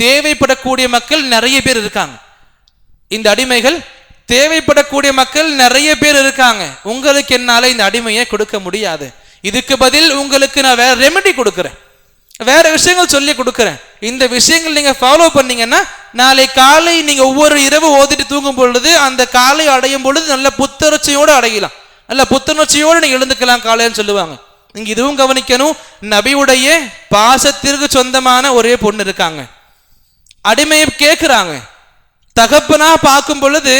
தேவைப்படக்கூடிய மக்கள் நிறைய பேர் இருக்காங்க. இந்த அடிமைகள் தேவைப்படக்கூடிய மக்கள் நிறைய பேர் இருக்காங்க. உங்களுக்கு என்னால இந்த அடிமையை கொடுக்க முடியாது. இதுக்கு பதில் உங்களுக்கு நான் வேற ரெமெடி கொடுக்குறேன், வேற விஷயங்கள் சொல்லி கொடுக்குறேன். இந்த விஷயங்கள் நீங்க ஃபாலோ பண்ணீங்கன்னா நாளை காலை நீங்க ஒவ்வொரு இரவு ஓதிட்டு தூங்கும் பொழுது அந்த காலை அடையும் பொழுது நல்ல புத்துணர்ச்சியோடு அடையலாம், நல்ல புத்துணர்ச்சியோடு நீங்க எழுந்துக்கலாம் காலைன்னு சொல்லுவாங்க. நீங்க இதுவும் கவனிக்கணும், நபியுடைய பாசத்திற்கு சொந்தமான ஒரே பொண்ணு இருக்காங்க. அடிமையை கேட்கிறாங்க, தகப்பனா பார்க்கும் பொழுது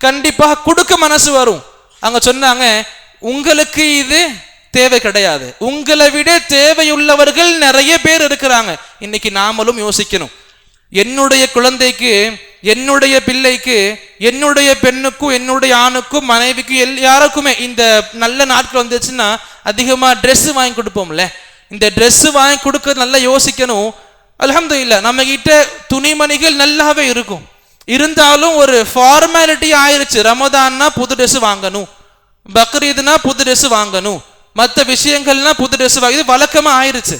கண்டிப்பா கொடுக்க மனசு வரும். அங்க சொன்னாங்க, உங்களுக்கு இது தேவை கிடையாது, உங்களை விட தேவையுள்ளவர்கள் நிறைய பேர் இருக்கிறாங்க. இன்னைக்கு நாமளும் யோசிக்கணும், என்னுடைய குழந்தைக்கு, என்னுடைய பிள்ளைக்கு, என்னுடைய பெண்ணுக்கும், என்னுடைய ஆணுக்கும், மனைவிக்கும், யாருக்குமே இந்த நல்ல நாட்கள் வந்துச்சுன்னா அதிகமா ட்ரெஸ் வாங்கி கொடுப்போம்ல. இந்த ட்ரெஸ் வாங்கி கொடுக்க நல்லா யோசிக்கணும். அல்ஹம்துலில்லாஹ் நம்ம கிட்ட துணிமணிகள் நல்லாவே இருக்கும், இருந்தாலும் ஒரு ஃபார்மாலிட்டி ஆயிருச்சு. ரமதான்னா புது ட்ரெஸ் வாங்கணும், பக்ரீத்னா புது ட்ரெஸ் வாங்கணும், மற்ற விஷயங்கள்னா புது ட்ரெஸ் வாங்கி வழக்கமா ஆயிருச்சு.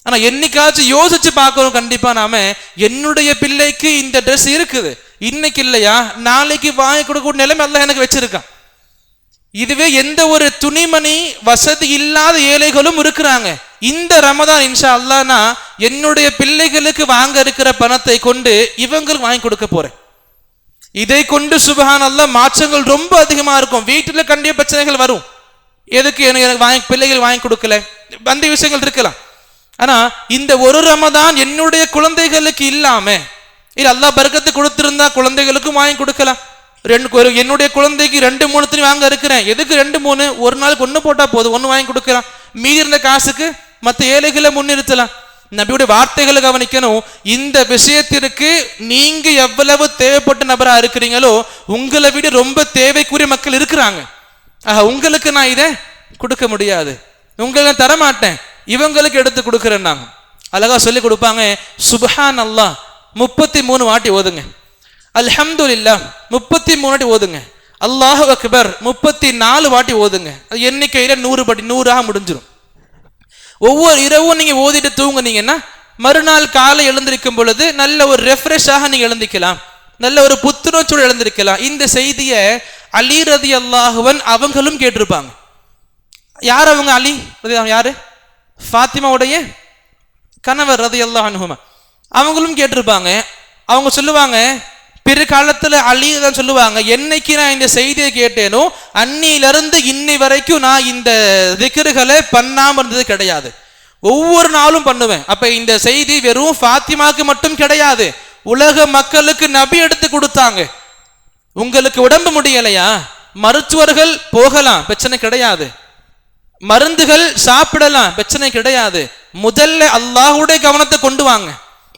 ஆனா என்னைக்காச்சும் யோசிச்சு பார்க்கணும், கண்டிப்பா நாம என்னுடைய பிள்ளைக்கு இந்த ட்ரெஸ் இருக்குது, இன்னைக்கு இல்லையா நாளைக்கு வாங்கி கொடுக்க நிலைமை அல்லாஹ் எனக்கு வச்சிருக்கான். இதுவே எந்த ஒரு துணிமணி வசதி இல்லாத ஏழைகளும் இருக்கிறாங்க. இந்த ரமதான் இன்ஷா அல்லாஹ்னா என்னுடைய பிள்ளைகளுக்கு வாங்க இருக்கிற பணத்தை கொண்டு இவங்களுக்கு வாங்கி கொடுக்க போறேன். இதை கொண்டு சுப்ஹானல்லாஹ் மாற்றங்கள் ரொம்ப அதிகமா இருக்கும். வீட்டுல கண்டிப்பா பிரச்சனைகள் வரும், எதுக்கு எனக்கு பிள்ளைகள் வாங்கி கொடுக்கல, அந்த விஷயங்கள் இருக்கலாம். ஆனா இந்த ஒரு ரமதான் என்னுடைய குழந்தைகளுக்கு இல்லாம இல்ல அல்லாஹ் பரக்கத்து கொடுத்திருந்தா குழந்தைகளுக்கும் வாங்கி கொடுக்கலாம். என்னுடைய குழந்தைக்கு 2-3 துணி வாங்க இருக்கிறேன், எதுக்கு 2-3, ஒரு நாளுக்கு 1 போட்டா போதும், 1 வாங்கி கொடுக்கலாம். மீதி இருந்த காசுக்கு மற்ற ஏழைகளை முன்னிறுத்தலாம். நபியுடைய வார்த்தைகளை கவனிக்கணும். இந்த விஷயத்திற்கு நீங்க எவ்வளவு தேவைப்பட்ட நபரா இருக்கிறீங்களோ உங்களை விட ரொம்ப தேவைக்குரிய மக்கள் இருக்கிறாங்க. உங்களுக்கு நான் இதை கொடுக்க முடியாது, உங்களுக்கு தர மாட்டேன், இவங்களுக்கு எடுத்து கொடுக்கிறேன். நாங்க அழகா சொல்லி கொடுப்பாங்க. சுப்ஹான் அல்லாஹ் 33 வாட்டி ஓதுங்க, அல்ஹம்துலில்லாஹ் 33 வாட்டி ஓதுங்க, அல்லாஹு அக்பர் 34 வாட்டி ஓதுங்க. அது எண்ணிக்கையில 100 முடிஞ்சிடும். ஒவ்வொரு இரவும் நீங்க ஓதிட்டு தூங்குனீங்கன்னா மறுநாள் காலை எழுந்திருக்கும் பொழுது நல்ல ஒரு ரெஃப்ரெஷ்ஷாக நீங்க எழுந்திக்கலாம், நல்ல ஒரு புத்துணர்ச்சியோடு எழுந்திருக்கலாம். இந்த செய்தியை அலி ரலியல்லாஹு அன்ஹு அவங்களும் கேட்டிருப்பாங்க. யார் அவங்க? அலி யாரு? ஃபாத்திமாவுடைய கணவர் ரலியல்லாஹு அன்ஹுமா. அவங்களும் கேட்டிருப்பாங்க. அவங்க சொல்லுவாங்க, பிற்காலத்துல அலி தான் சொல்லுவாங்க, என்னைக்கு நான் இந்த செய்தியை கேட்டேனோ அன்னிலிருந்து இன்னை வரைக்கும் நான் இந்த திக்ருகளை பண்ணாம இருந்தது கிடையாது, ஒவ்வொரு நாளும் பண்ணுவேன். அப்ப இந்த செய்தி வெறும் ஃபாத்திமாக்கு மட்டும் கிடையாது, உலக மக்களுக்கு நபி எடுத்து கொடுத்தாங்க. உங்களுக்கு உடம்பு முடியலையா, மருத்துவர்கள் போகலாம், பிரச்சனை கிடையாது, மருந்துகள் சாப்பிடலாம், பிரச்சனை கிடையாது. முதல்ல அல்லாஹ்வுடைய கவனத்தை கொண்டு வாங்க.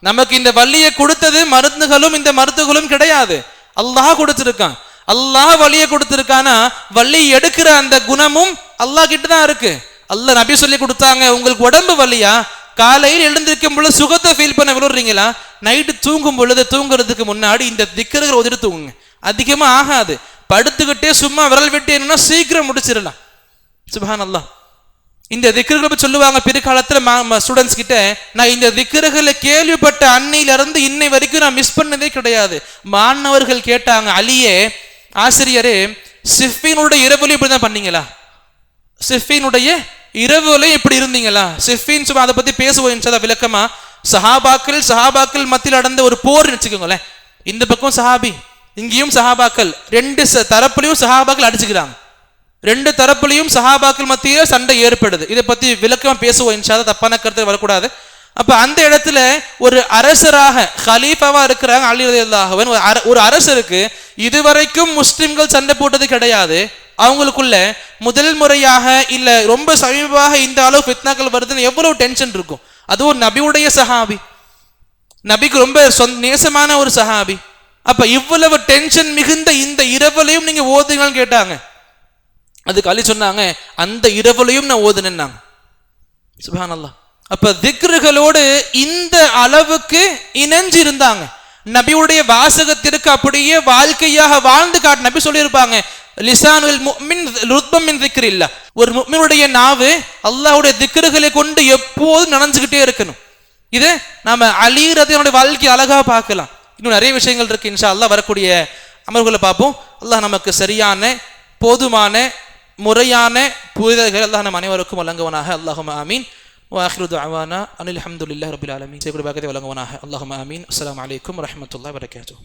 நமக்கு இந்த வலியை கொடுத்தது மருந்துகளும் இந்த மருந்துகளும் கிடையாது, அல்லாஹ் கொடுத்திருக்கான். அல்லாஹ் வலியை கொடுத்திருக்கானா வலி எடுக்கிற அந்த குணமும் அல்லாஹ் கிட்ட தான் இருக்கு. அல்லாஹ் நபி சொல்லி கொடுத்தாங்க, உங்களுக்கு உடம்பு வலியா, காலையில் எழுந்திருக்கும் பொழுது சுகத்தை ஃபீல் பண்ண விழுறீங்களா, நைட்டு தூங்கும் பொழுது தூங்குறதுக்கு முன்னாடி இந்த திக்ருகளை ஒதிட்டு தூங்குங்க, அதிகமா ஆகாது. படுத்துக்கிட்டே சும்மா விரல் விட்டு என்னன்னா சீக்கிரம் முடிச்சிடலாம். சுப்ஹானல்லாஹ். இந்த திக்ருகளை சொல்லுவாங்க பிற்காலத்துல ஸ்டூடெண்ட்ஸ் கிட்ட, நான் இந்த திக்ருகளை கேள்விப்பட்ட அன்னையிலிருந்து இன்னை வரைக்கும் நான் மிஸ் பண்ணதே கிடையாது. மாணவர்கள் கேட்டாங்க, அலியே ஆசிரியரே சிஃபினுடைய இரவுலையும் இப்படிதான் பண்ணீங்களா, சிஃபினுடைய இரவுலையும் இப்படி இருந்தீங்களா? சிஃபின் சும்மா அதை பத்தி பேசுவோம் விளக்கமா. சஹாபாக்கள் மத்தியில் நடந்த ஒரு போர் வச்சுக்கோங்களேன். இந்த பக்கம் சஹாபி, இங்கேயும் சஹாபாக்கள், 2 தரப்புலையும் சஹாபாக்கள் அடிச்சுக்கிறாங்க, 2 தரப்புலையும் சஹாபாக்கள் மத்தியில சண்டை ஏற்படுது. இதை பத்தி விளக்கமா பேசுவோம் இன்ஷாஅல்லாஹ், தப்பான கருத்து வரக்கூடாது. அப்ப அந்த இடத்துல ஒரு அரசராக ஹலீஃபாவா இருக்கிறாங்க அலி ரலியல்லாஹு அன்ஹு. ஒரு அரசருக்கு இதுவரைக்கும் முஸ்லிம்கள் சண்டை போட்டது கிடையாது. அவங்களுக்குள்ள முதல் முறையாக இல்ல ரொம்ப சமீபமாக இந்த அளவு ஃபித்னாக்கள் வருதுன்னு எவ்வளவு டென்ஷன் இருக்கும். அதுவும் நபியுடைய சஹாபி, நபிக்கு ரொம்ப நேசமான ஒரு சஹாபி. அப்ப இவ்வளவு டென்ஷன் மிகுந்த இந்த இரவுலையும் நீங்க ஓதுங்கன்னு கேட்டாங்க. அதுக்கு அலி சொன்னாங்க, அந்த இரவுலையும் நான் ஓதுனேன்னாங்க. சுப்ஹானல்லாஹ். அப்ப திக்ருகளோடு இந்த அளவுக்கு இணைஞ்சு இருந்தாங்க. நபியுடைய வாசகத்திற்கு அப்படியே வாழ்க்கையாக வாழ்ந்து காட்டு. நபி சொல்லியிருப்பாங்க, லிசானுல் முஃமின் ருத்பம் மின் திக்ரில்லாஹ். ஒரு முஃமினுடைய நாவு அல்லாஹ்வுடைய திக்ருகளை கொண்டு எப்போதும் நனைஞ்சுக்கிட்டே இருக்கணும். இது நாம அலி ரலியல்லாஹு வாழ்க்கை அழகா பார்க்கலாம். இன்னும் நிறைய விஷயங்கள் இருக்கு. இன்ஷா அல்லாஹ் வரக்கூடிய அமர்வுகளை பார்ப்போம். அல்லாஹ் நமக்கு சரியான போதுமான முறையான புரிதல்கள் அல்லாஹ் நம் அனைவருக்கும் வழங்குவனாக. அல்லாஹும்ம ஆமீன். وآخر دعوانا أن الحمد لله رب العالمين. سيقول باقي ولا غناه. اللهم آمين. السلام عليكم ورحمة الله وبركاته.